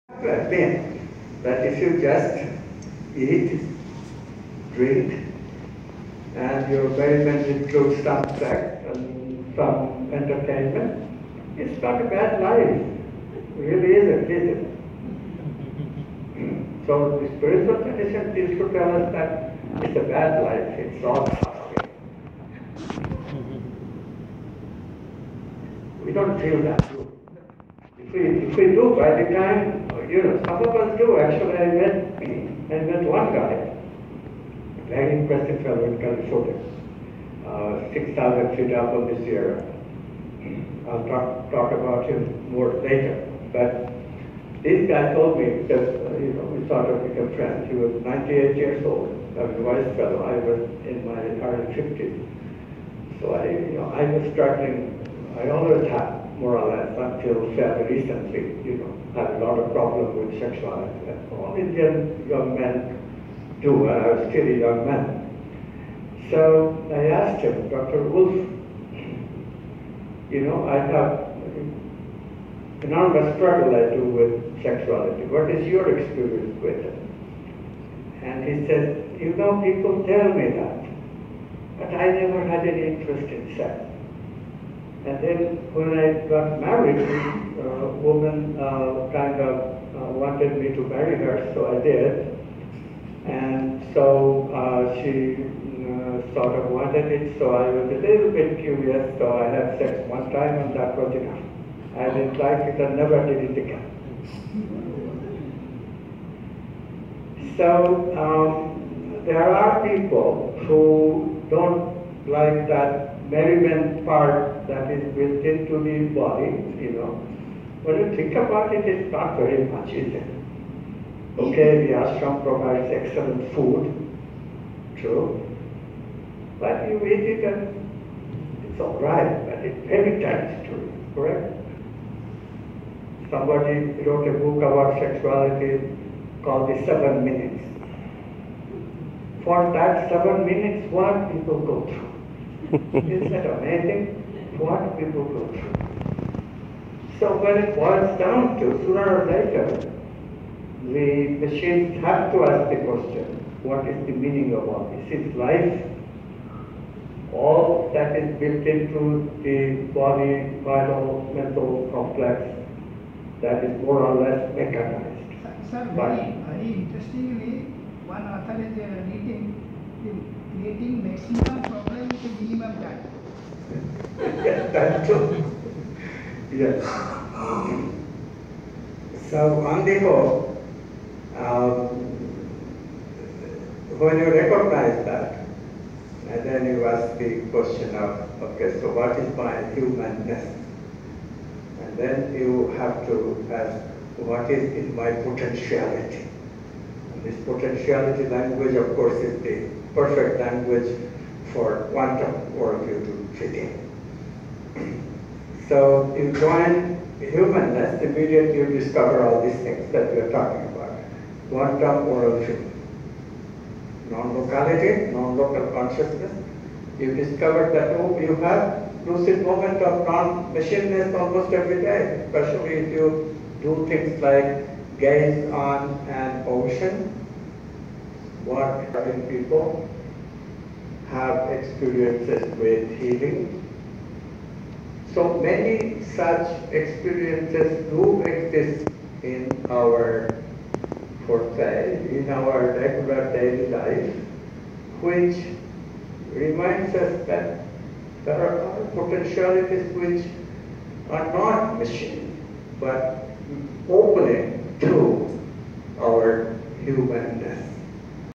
to admit that if you just eat, drink, and your merriment includes some sex and some entertainment, it's not a bad life. It really isn't, is it? So the spiritual tradition seems to tell us that it's a bad life, it's all suffering. We don't feel that too. If we do, by the time, some of us do. Actually, I met one guy, a very impressive fellow in California, 6,000 feet up on the Sierra. I'll talk about him more later. But this guy told me that, we sort of became friends. He was 98 years old, a wise fellow. I was in my early 50s. So I was struggling. I always have, more or less, until fairly recently, had a lot of problems with sexuality. All Indian young men do, when I was still a young man. So I asked him, Dr. Wolf, I have enormous struggle I do with sexuality. What is your experience with it? And he said, people tell me that, but I never had any interest in sex. And then when I got married, a woman kind of wanted me to marry her, so I did. And so she sort of wanted it, so I was a little bit curious, so I had sex one time and that was enough. I didn't like it and never did it again. So there are people who don't like that merriment part that is built into the body, When you think about it, it's not very much, is it? Okay, the ashram provides excellent food, true. But you eat it and it's all right, but it's very times true, correct? Somebody wrote a book about sexuality called The 7 Minutes. For that 7 minutes, what people go through. Isn't that amazing? What people go through. So when it boils down to, sooner or later, the machines have to ask the question, what is the meaning of all this? Is life all that is built into the body, vital, mental complex that is more or less mechanized? Sir, very interestingly, one author is creating maximum problem with a minimum time. Yes, that's true. Yes. So on the whole, when you recognize that, and then you ask the question of, okay, so what is my humanness? And then you have to ask, what is in my potentiality? And this potentiality language, of course, is the perfect language for quantum worldview to fit in. So you join humanness, immediately you discover all these things that we are talking about. Quantum worldview, non-locality, non-local consciousness. You discover that, you have lucid moment of non-machineness almost every day, especially if you do things like gaze on an ocean. What people have experiences with healing. So many such experiences do exist in our, in our regular daily life, which reminds us that there are other potentialities which are not machine, but opening to our humanness.